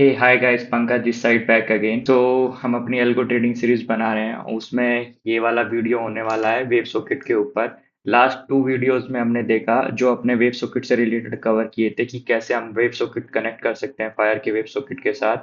Hey hi guys, Pankaj this side back again. तो हम अपनी एल्गो ट्रेडिंग सीरीज बना रहे हैं। उसमें ये वाला वीडियो होने वाला है वेब सॉकेट के ऊपर। लास्ट टू वीडियोस में हमने देखा जो अपने वेब सॉकेट से रिलेटेड कवर किए थे कि कैसे हम वेब सॉकेट कनेक्ट कर सकते हैं फायर के वेब सॉकेट के साथ।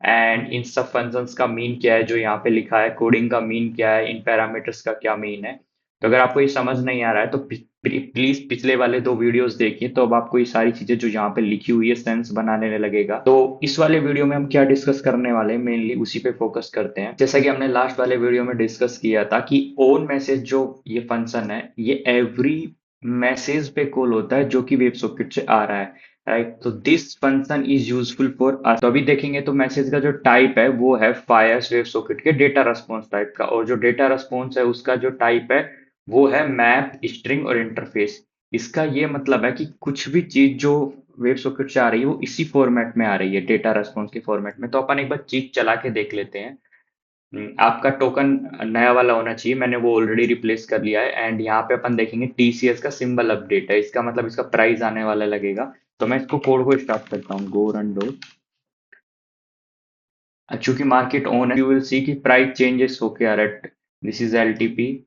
एंड इन सब फंक्शंस का मीन क्या है जो यहाँ पे लिखा है, कोडिंग का मीन क्या है, इन पैरामीटर्स का क्या मीन है। तो अगर आपको ये समझ नहीं आ रहा है तो प्लीज पिछले वाले दो वीडियोस देखिए, तो अब आपको ये सारी चीजें जो यहाँ पे लिखी हुई है सेंस बनाने लगेगा। तो इस वाले वीडियो में हम क्या डिस्कस करने वाले हैं, मेनली उसी पे फोकस करते हैं। जैसा कि हमने लास्ट वाले वीडियो में डिस्कस किया था कि ओन मैसेज जो ये फंक्शन है, ये एवरी मैसेज पे कॉल होता है जो कि वेब सॉकेट से आ रहा है। राइट, तो this function is useful for us. तो अभी देखेंगे तो मैसेज का जो टाइप है वो है फायर्स वेब सॉकेट के डेटा रेस्पॉन्स टाइप का, और जो डेटा रेस्पॉन्स है उसका जो टाइप है वो है मैप, स्ट्रिंग और इंटरफेस। इसका ये मतलब है कि कुछ भी चीज जो वेब सॉकेट से आ रही है वो इसी फॉर्मेट में आ रही है, डेटा रेस्पॉन्स के फॉर्मेट में। तो अपन एक बार चीज चला के देख लेते हैं। आपका टोकन नया वाला होना चाहिए, मैंने वो ऑलरेडी रिप्लेस कर लिया है। एंड यहाँ पे अपन देखेंगे टीसीएस का सिंबल अपडेट है, इसका मतलब इसका प्राइस आने वाला लगेगा। तो मैं इसको कोड को स्टार्ट करता हूँ, गो रन डो। चूंकि मार्केट ऑन है, यू विल सी कि प्राइस चेंजेस होके आ रहा है। दिस इज एलटीपी,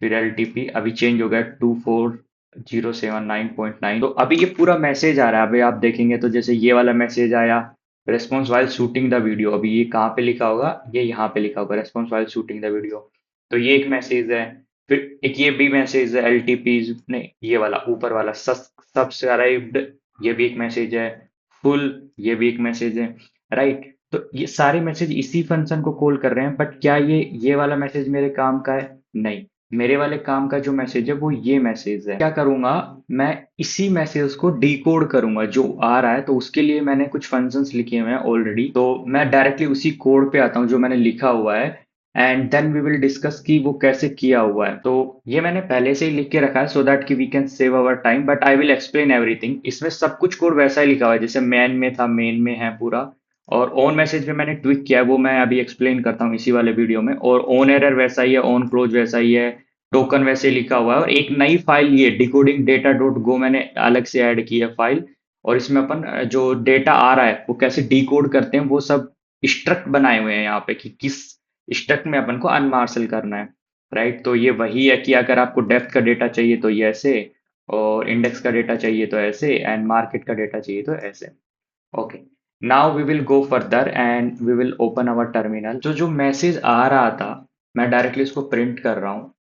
फिर एलटीपी अभी चेंज हो गया 24079.9। तो अभी ये पूरा मैसेज आ रहा है। अभी आप देखेंगे तो जैसे ये वाला मैसेज आया, response while shooting the video. अभी ये कहाँ पे लिखा होगा, ये यहाँ पे लिखा होगा, response while shooting the video. तो ये एक मैसेज है। फिर एक ये भी मैसेज है, एलटीपी नहीं, ये वाला ऊपर वाला सब्सक्राइब्ड, ये भी एक मैसेज है। फुल, ये भी एक मैसेज है। राइट, तो ये सारे मैसेज इसी फंक्शन को कॉल कर रहे हैं। बट क्या ये वाला मैसेज मेरे काम का है? नहीं। मेरे वाले काम का जो मैसेज है वो ये मैसेज है। क्या करूंगा, मैं इसी मैसेज को डिकोड करूंगा जो आ रहा है। तो उसके लिए मैंने कुछ फंक्शंस लिखे हुए हैं ऑलरेडी, तो मैं डायरेक्टली उसी कोड पे आता हूँ जो मैंने लिखा हुआ है। And then we will discuss कि वो कैसे किया हुआ है। तो ये मैंने पहले से ही लिख के रखा है सो दैट कि we can save our time, but I will explain everything. इसमें सब कुछ कोड वैसा ही लिखा हुआ है जैसे मैन में था, मेन में है पूरा। और ऑन मैसेज में मैंने ट्विक किया है, वो मैं अभी एक्सप्लेन करता हूँ इसी वाले वीडियो में। और ऑन एरर वैसा ही है, ऑन क्लोज वैसा ही है, टोकन वैसे ही लिखा हुआ है। और एक नई फाइल ये डिकोडिंग डेटा डॉट गो मैंने अलग से ऐड की है फाइल। और इसमें अपन जो डेटा आ रहा है वो कैसे डिकोड करते हैं वो सब स्ट्रक्ट बनाए हुए हैं यहाँ पे कि किस स्ट्रक्ट में अपन को अनमार्शल करना है। राइट, तो ये वही है कि अगर आपको डेप्थ का डेटा चाहिए तो ये ऐसे, और इंडेक्स का डेटा चाहिए तो ऐसे, एंड मार्केट का डेटा चाहिए तो ऐसे। Okay, now we will go further and we will open our terminal. तो जो मैसेज आ रहा था मैं डायरेक्टली इसको प्रिंट कर रहा हूँ।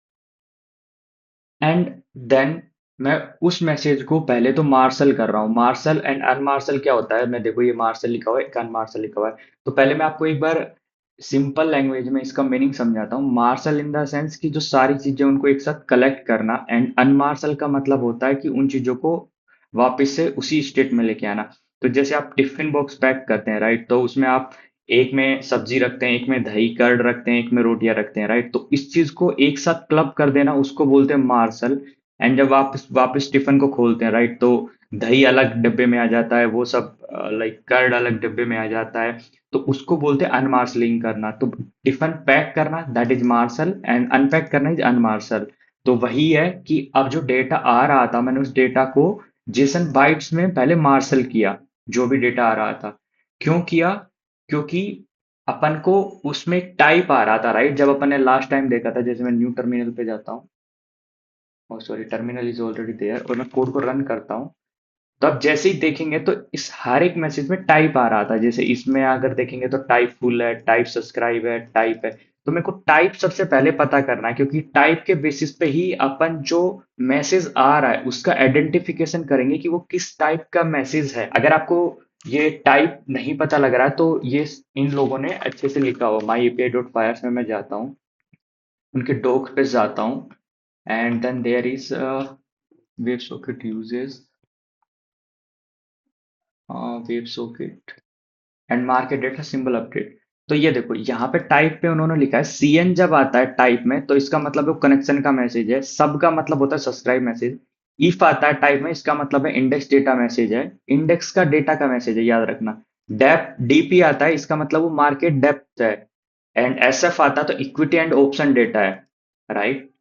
एंड देन मैं उस मैसेज को पहले तो मार्शल कर रहा हूँ। मार्शल एंड अनमार्शल क्या होता है, मैं देखो ये मार्शल लिखा हुआ है, एक अनमार्शल लिखा हुआ है। तो पहले मैं आपको एक बार सिंपल लैंग्वेज में इसका मीनिंग समझाता हूँ। मार्शल इन द सेंस कि जो सारी चीजें उनको एक साथ कलेक्ट करना, एंड अनमार्शल का मतलब होता है कि उन चीजों को वापस से उसी स्टेट में लेके आना। तो जैसे आप टिफिन बॉक्स पैक करते हैं, राइट, तो उसमें आप एक में सब्जी रखते हैं, एक में दही कर्ड रखते हैं, एक में रोटियां रखते हैं। राइट, तो इस चीज को एक साथ क्लब कर देना उसको बोलते हैं मार्शल। एंड जब वापस वापस टिफिन को खोलते हैं, राइट, तो दही अलग डिब्बे में आ जाता है, वो सब लाइक कर्ड अलग डिब्बे में आ जाता है। तो उसको बोलते हैं अनमार्शलिंग करना। तो टिफिन पैक करना that is marshal, and unpack करना इज अनमार्शल। तो वही है कि अब जो डेटा आ रहा था मैंने उस डेटा को जेसन बाइट्स में पहले मार्शल किया। जो भी डेटा आ रहा था, क्यों किया? क्योंकि अपन को उसमें टाइप आ रहा था। राइट, जब अपन ने लास्ट टाइम देखा था, जैसे मैं न्यू टर्मिनल पे जाता हूँ, और sorry terminal is already there, और मैं कोड को रन करता हूँ। तो आप जैसे ही देखेंगे तो इस हर एक मैसेज में टाइप आ रहा था। जैसे इसमें अगर देखेंगे तो टाइप फुल है, टाइप सब्सक्राइब है, टाइप है। तो मेरे को टाइप सबसे पहले पता करना है, क्योंकि टाइप के बेसिस पे ही अपन जो मैसेज आ रहा है उसका आइडेंटिफिकेशन करेंगे कि वो किस टाइप का मैसेज है। अगर आपको ये टाइप नहीं पता लग रहा है तो ये इन लोगों ने अच्छे से लिखा हुआ, माई एपीआई डॉट फायर्स में मैं जाता हूँ, उनके डॉक पे जाता हूँ। And then there is web socket uses, web socket and market data symbol update. तो ये देखो यहाँ पे टाइप पे उन्होंने लिखा है सीएन। जब आता है टाइप में तो इसका मतलब वो कनेक्शन का मैसेज है। सब का मतलब होता है सब्सक्राइब मैसेज। इफ आता है टाइप में, इसका मतलब है इंडेक्स डेटा मैसेज है, इंडेक्स का डेटा का मैसेज है, याद रखना। डेप डीपी आता है, इसका मतलब वो मार्केट डेप्थ है। एंड एसएफ आता है तो इक्विटी एंड ऑप्शन डेटा है। राइट,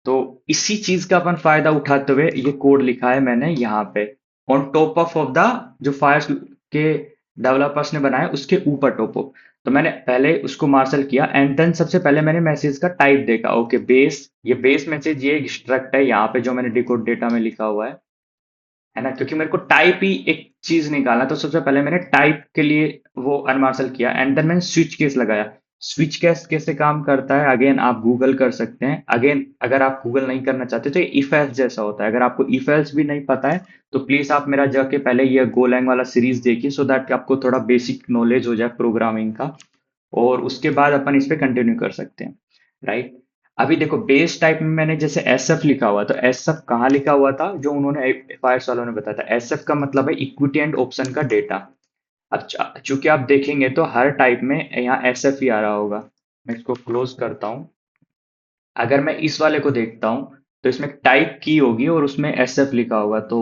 तो इसी चीज का अपन फायदा उठाते हुए ये कोड लिखा है मैंने यहाँ पे, ऑन टॉप ऑफ द जो फायर के डेवलपर्स ने बनाया उसके ऊपर टॉप अप। तो मैंने पहले उसको मार्शल किया एंड देन सबसे पहले मैंने मैसेज का टाइप देखा। ओके बेस, ये बेस मैसेज, ये एक स्ट्रक्ट है यहाँ पे जो मैंने डिकोड डेटा में लिखा हुआ है ना, क्योंकि मेरे को टाइप ही एक चीज निकालना। तो सबसे पहले मैंने टाइप के लिए वो अनमार्शल किया एंड देन मैंने स्विच केस लगाया। स्विच केस कैसे काम करता है, अगेन आप गूगल कर सकते हैं। अगेन अगर आप गूगल नहीं करना चाहते तो ये इफ एल्स जैसा होता है। अगर आपको इफ एल्स भी नहीं पता है तो प्लीज आप मेरा जाके पहले ये गोलैंग वाला सीरीज देखिए, सो दैट आपको थोड़ा बेसिक नॉलेज हो जाए प्रोग्रामिंग का, और उसके बाद अपन इस पे कंटिन्यू कर सकते हैं, राइट। अभी देखो बेस टाइप में मैंने जैसे एस एफ लिखा हुआ, तो एस एफ कहाँ लिखा हुआ था, जो उन्होंने फायर्स वालों ने बताया था। एस एफ का मतलब है इक्विटी एंड ऑप्शन का डेटा। अब चूंकि आप देखेंगे तो हर टाइप में यहाँ एस एफ ही आ रहा होगा। मैं इसको क्लोज करता हूँ। अगर मैं इस वाले को देखता हूँ तो इसमें टाइप की होगी और उसमें एस एफ लिखा होगा। तो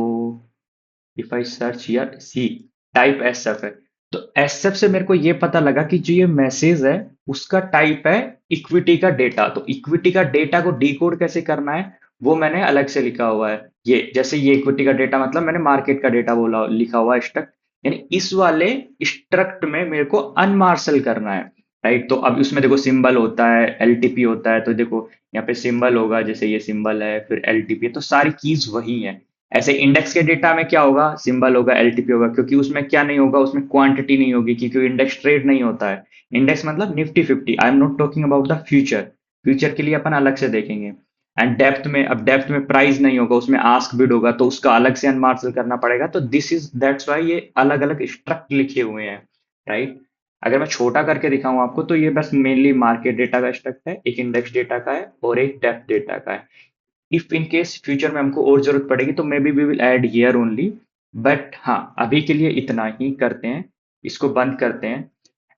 if I search here C, type SF है। तो एसएफ से मेरे को ये पता लगा कि जो ये मैसेज है उसका टाइप है इक्विटी का डेटा। तो इक्विटी का डेटा को डिकोड कैसे करना है वो मैंने अलग से लिखा हुआ है। ये जैसे ये इक्विटी का डेटा मतलब मैंने मार्केट का डेटा बोला, लिखा हुआ है स्ट्रक्ट, यानी इस वाले स्ट्रक्ट में मेरे को अनमार्शल करना है, राइट। तो अब उसमें देखो सिंबल होता है, एलटीपी होता है, तो देखो यहाँ पे सिंबल होगा, जैसे ये सिंबल है, फिर एलटीपी, तो सारी कीज वही है। ऐसे इंडेक्स के डेटा में क्या होगा, सिंबल होगा, एलटीपी होगा, क्योंकि उसमें क्या नहीं होगा, उसमें क्वांटिटी नहीं होगी, क्योंकि इंडेक्स ट्रेड नहीं होता है। इंडेक्स मतलब Nifty fifty, I am not talking about the future. Future के लिए अपन अलग से देखेंगे। एंड डेप्थ में, अब डेप्थ में प्राइस नहीं होगा, उसमें आस्क बिड होगा, तो उसका अलग से अनमार्शल करना पड़ेगा। तो दिस इज दैट्स वाई ये अलग अलग स्ट्रक्ट लिखे हुए हैं, राइट। अगर मैं छोटा करके दिखाऊं आपको तो ये बस मेनली मार्केट डेटा का स्ट्रक्ट है, एक इंडेक्स डेटा का है और एक डेप्थ डेटा का है। इफ इन केस फ्यूचर में हमको और जरूरत पड़ेगी तो maybe we will add here only, but हाँ अभी के लिए इतना ही करते हैं। इसको बंद करते हैं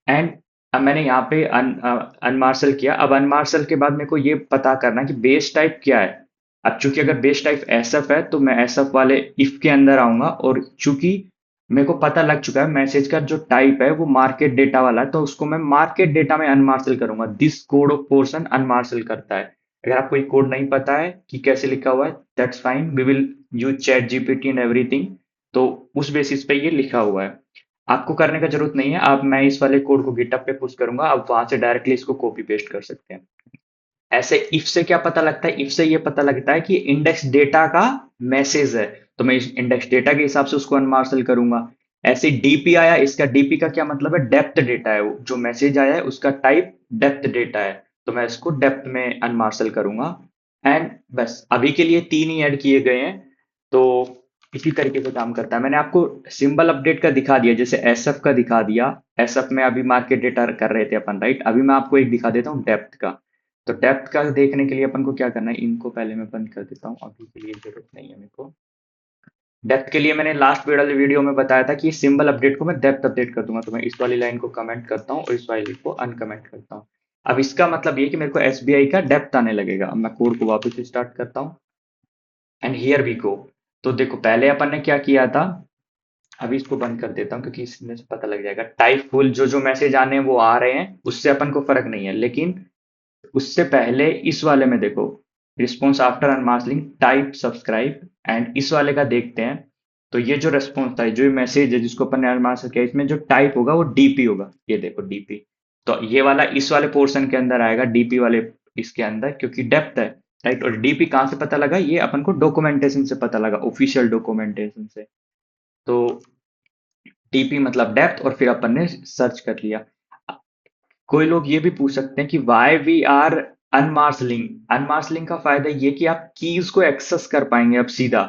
एंड अब मैंने यहाँ पे अनमार्शल किया। अब अनमार्शल के बाद मेरे को ये पता करना है कि बेस टाइप क्या है। अब चूंकि अगर बेस टाइप एसएफ है तो मैं एसएफ वाले इफ के अंदर आऊंगा, और चूंकि मेरे को पता लग चुका है मैसेज का जो टाइप है वो मार्केट डेटा वाला है, तो उसको मैं मार्केट डेटा में अनमार्शल करूंगा। दिस कोड ऑफ पोर्शन अनमार्शल करता है। अगर आपको ये कोड नहीं पता है कि कैसे लिखा हुआ है, that's fine, we will use chat GPT and everything. तो उस बेसिस पे ये लिखा हुआ है। आपको करने का जरूरत नहीं है। आप, मैं इस वाले कोड को गिटहब पे पुश करूंगा, आप वहां से डायरेक्टली इसको कॉपी पेस्ट कर सकते हैं। ऐसे इफ से क्या पता लगता है, इफ से ये पता लगता है कि इंडेक्स डेटा का मैसेज है, तो मैं इस इंडेक्स डेटा के हिसाब से उसको अनमार्शल करूंगा। ऐसे डीपी आया, इसका डीपी का क्या मतलब है, डेप्थ डेटा है। वो जो मैसेज आया है उसका टाइप डेप्थ डेटा है, तो मैं इसको डेप्थ में अनमार्शल करूंगा। एंड बस अभी के लिए तीन ही ऐड किए गए हैं। तो इसी तरीके से काम करता है। मैंने आपको सिंबल अपडेट का दिखा दिया, जैसे एसएफ का दिखा दिया। एसएफ में अभी मार्केट डेटा कर रहे थे अपन, राइट। अभी मैं आपको एक दिखा देता हूँ डेप्थ का। तो डेप्थ का देखने के लिए अपन को क्या करना है, इनको पहले मैं बंद कर देता हूँ, अभी के लिए जरूरत नहीं है मेरे को। डेप्थ के लिए मैंने लास्ट वाले वीडियो में बताया था कि सिंबल अपडेट को मैं डेप्थ अपडेट कर दूंगा। तो मैं इस वाली लाइन को कमेंट करता हूँ और इस वाली को अनकमेंट करता हूँ। अब इसका मतलब ये कि मेरे को एसबीआई का डेप्थ आने लगेगा। अब मैं कोड को वापस स्टार्ट करता हूँ एंड हियर वी गो। तो देखो पहले अपन ने क्या किया था, अभी इसको बंद कर देता हूँ क्योंकि इसमें से पता लग जाएगा। टाइप फुल जो जो मैसेज आने हैं वो आ रहे हैं, उससे अपन को फर्क नहीं है। लेकिन उससे पहले इस वाले में देखो, response after unmasking type subscribe, and इस वाले का देखते हैं। तो ये जो रिस्पॉन्स था, जो ये मैसेज है जिसको अपन ने अनमास्क किया, इसमें जो टाइप होगा वो डीपी होगा। ये देखो डीपी। तो ये वाला इस वाले पोर्शन के अंदर आएगा, डीपी वाले इसके अंदर, क्योंकि डेप्थ है, राइट। और डीपी कहाँ से पता लगा, ये अपन को डॉक्यूमेंटेशन से पता लगा, ऑफिशियल डॉक्यूमेंटेशन से। तो डीपी मतलब डेप्थ, और फिर अपन ने सर्च कर लिया। कोई लोग ये भी पूछ सकते हैं कि वाई वी आर अनमार्सलिंग। अनमार्सलिंग का फायदा ये कि आप कीज को एक्सेस कर पाएंगे अब सीधा।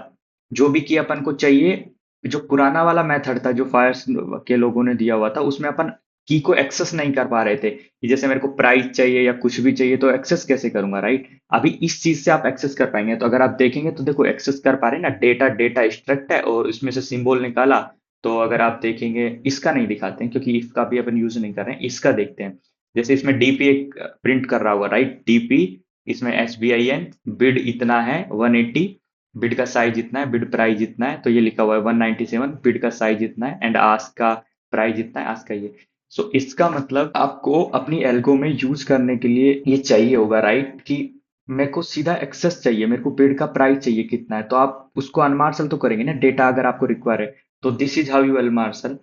जो भी की अपन को चाहिए, जो पुराना वाला मेथड था जो फायर्स के लोगों ने दिया हुआ था, उसमें अपन की को एक्सेस नहीं कर पा रहे थे कि जैसे मेरे को प्राइस चाहिए या कुछ भी चाहिए तो एक्सेस कैसे करूंगा, राइट। अभी इस चीज से आप एक्सेस कर पाएंगे। तो अगर आप देखेंगे तो देखो एक्सेस कर पा रहे हैं ना, डेटा डेटा स्ट्रक्ट है और इसमें से सिंबल निकाला। तो अगर आप देखेंगे, इसका नहीं दिखाते हैं क्योंकि इसका भी अपन यूज नहीं कर रहे हैं, इसका देखते हैं। जैसे इसमें डीपी एक प्रिंट कर रहा होगा, राइट, डीपी। इसमें S B I N bid इतना है 180, बिड का साइज इतना है, बिड प्राइस इतना है, तो ये लिखा हुआ है 197, बिड का साइज इतना है, एंड आस्क का प्राइस इतना है, आस्क का ये। सो इसका मतलब आपको अपनी एल्गो में यूज करने के लिए ये चाहिए होगा, राइट, कि मेरे को सीधा एक्सेस चाहिए, मेरे को बिड का प्राइस चाहिए कितना है, तो आप उसको अनमार्शल तो करेंगे ना, डेटा अगर आपको रिक्वायर है। तो दिस इज हाउ यू अनमार्शल।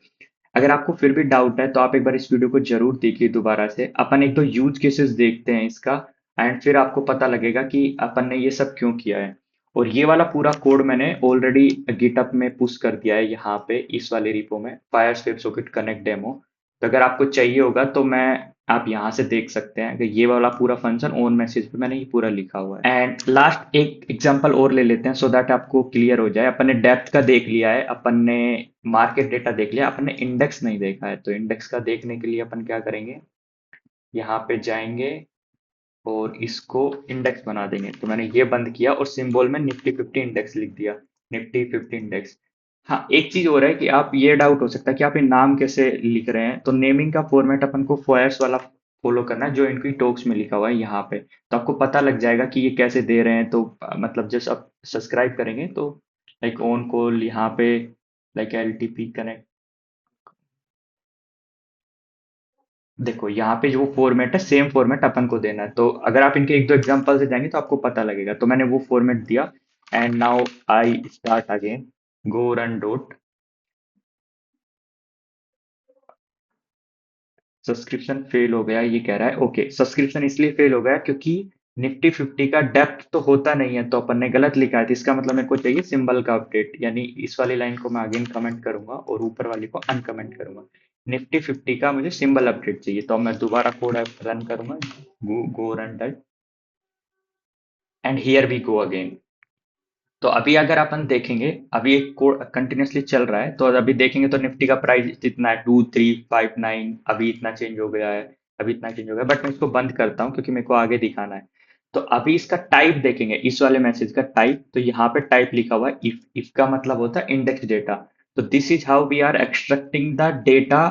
अगर आपको फिर भी डाउट है तो आप एक बार इस वीडियो को जरूर देखिए दोबारा से। अपन एक तो यूज केसेस देखते हैं इसका, एंड फिर आपको पता लगेगा कि अपन ने ये सब क्यों किया है। और ये वाला पूरा कोड मैंने ऑलरेडी गिटअप में पुश कर दिया है यहाँ पे इस वाले रिपो में, fire swap socket connect demo. तो अगर आपको चाहिए होगा तो मैं आप यहाँ से देख सकते हैं कि ये वाला पूरा फंक्शन ऑन मैसेज पे मैंने ये पूरा लिखा हुआ है। एंड लास्ट एक एग्जांपल और ले लेते हैं सो दैट आपको क्लियर हो जाए। अपन ने डेप्थ का देख लिया है, अपन ने मार्केट डेटा देख लिया, अपन ने इंडेक्स नहीं देखा है। तो इंडेक्स का देखने के लिए अपन क्या करेंगे, यहाँ पे जाएंगे और इसको इंडेक्स बना देंगे। तो मैंने ये बंद किया और सिंबल में निफ्टी 50 इंडेक्स लिख दिया, निफ्टी 50 इंडेक्स। हाँ, एक चीज और है कि आप ये डाउट हो सकता है कि आप ये नाम कैसे लिख रहे हैं। तो नेमिंग का फॉर्मेट अपन को फॉयर्स वाला फॉलो करना है जो इनकी टॉक्स में लिखा हुआ है यहाँ पे। तो आपको पता लग जाएगा कि ये कैसे दे रहे हैं। तो मतलब जस्ट आप सब्सक्राइब करेंगे तो लाइक ऑन कॉल यहाँ पे, लाइक एलटीपी कनेक्ट, देखो यहाँ पे जो फॉर्मेट है सेम फॉर्मेट अपन को देना है। तो अगर आप इनके एक दो एग्जांपल से जाएंगे तो आपको पता लगेगा। तो मैंने वो फॉर्मेट दिया and now I start again, go run dot. Subscription fail हो गया ये कह रहा है। ओके, सब्सक्रिप्शन इसलिए फेल हो गया क्योंकि निफ्टी 50 का डेप्थ तो होता नहीं है, तो अपन ने गलत लिखा है। तो इसका मतलब मेरे को चाहिए सिंबल का अपडेट, यानी इस वाली लाइन को मैं अगेन कमेंट करूंगा और ऊपर वाली को अनकमेंट करूंगा। निफ्टी 50 का मुझे सिंबल अपडेट चाहिए, तो अब मैं दोबारा कोड रन करूंगा, go run dot, and here we go again. तो अभी अगर अपन देखेंगे, अभी एक कोड कंटिन्यूअसली चल रहा है, तो अभी देखेंगे तो निफ्टी का प्राइस इतना है 2359, अभी इतना चेंज हो गया है, अभी इतना चेंज हो गया। बट मैं इसको बंद करता हूँ क्योंकि मेरे को आगे दिखाना है। तो अभी इसका टाइप देखेंगे, इस वाले मैसेज का टाइप। तो यहाँ पे टाइप लिखा हुआ है इफ का मतलब होता है इंडेक्स डेटा। तो this is how we are extracting the data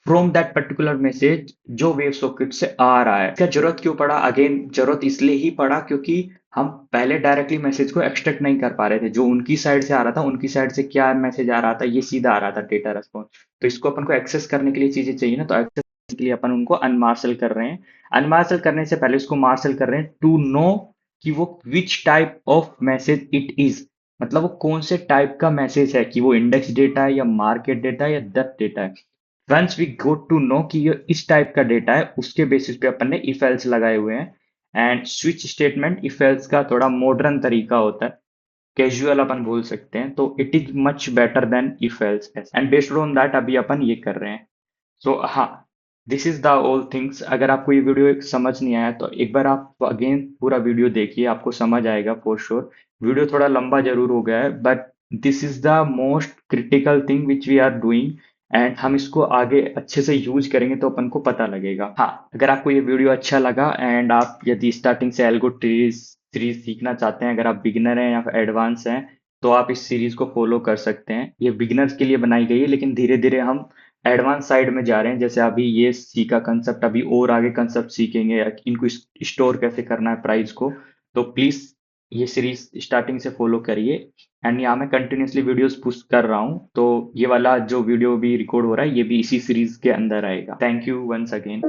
from that particular message जो वेव सॉकेट से आ रहा है। क्या जरूरत क्यों पड़ा, अगेन जरूरत इसलिए ही पड़ा क्योंकि हम पहले डायरेक्टली मैसेज को एक्सट्रैक्ट नहीं कर पा रहे थे। जो उनकी साइड से आ रहा था, उनकी साइड से क्या मैसेज आ रहा था, ये सीधा आ रहा था डेटा रेस्पॉन्स। तो इसको अपन को एक्सेस करने के लिए चीजें चाहिए ना, तो एक्सेस के लिए अपन उनको अनमार्शल कर रहे हैं। अनमार्शल करने से पहले उसको मार्शल कर रहे हैं टू नो कि वो which type of message it is, मतलब वो कौन से टाइप का मैसेज है, कि वो इंडेक्स डेटा है या मार्केट डेटा है या डेप्थ डेटा है। Once we go to know कि ये इस टाइप का डेटा है, उसके बेसिस पे अपन ने इफ एल्स लगाए हुए हैं। And switch statement if else का थोड़ा मॉडर्न तरीका होता है, कैजुअल अपन बोल सकते हैं। तो it is much better than if else, and based on that अभी अपन ये कर रहे हैं। सो हाँ, this is the all things. अगर आपको ये वीडियो समझ नहीं आया तो एक बार आप अगेन पूरा वीडियो देखिए, आपको समझ आएगा फॉर श्योर। वीडियो थोड़ा लंबा जरूर हो गया है, but this is the most critical thing which we are doing. And हम इसको आगे अच्छे से यूज करेंगे तो अपन को पता लगेगा। हाँ, अगर आपको ये वीडियो अच्छा लगा एंड आप यदि स्टार्टिंग से एल्गो ट्रीज सीरीज सीखना चाहते हैं, अगर आप बिगिनर हैं या फिर एडवांस हैं, तो आप इस सीरीज को फॉलो कर सकते हैं। ये बिगिनर्स के लिए बनाई गई है, लेकिन धीरे धीरे हम एडवांस साइड में जा रहे हैं। जैसे अभी ये सीखा कंसेप्ट, अभी और आगे कंसेप्ट सीखेंगे, इनको स्टोर कैसे करना है प्राइस को। तो प्लीज ये सीरीज स्टार्टिंग से फॉलो करिए। एंड यहाँ मैं कंटिन्यूसली वीडियोस पुश कर रहा हूँ, तो ये वाला जो वीडियो भी रिकॉर्ड हो रहा है ये भी इसी सीरीज के अंदर आएगा। Thank you once again.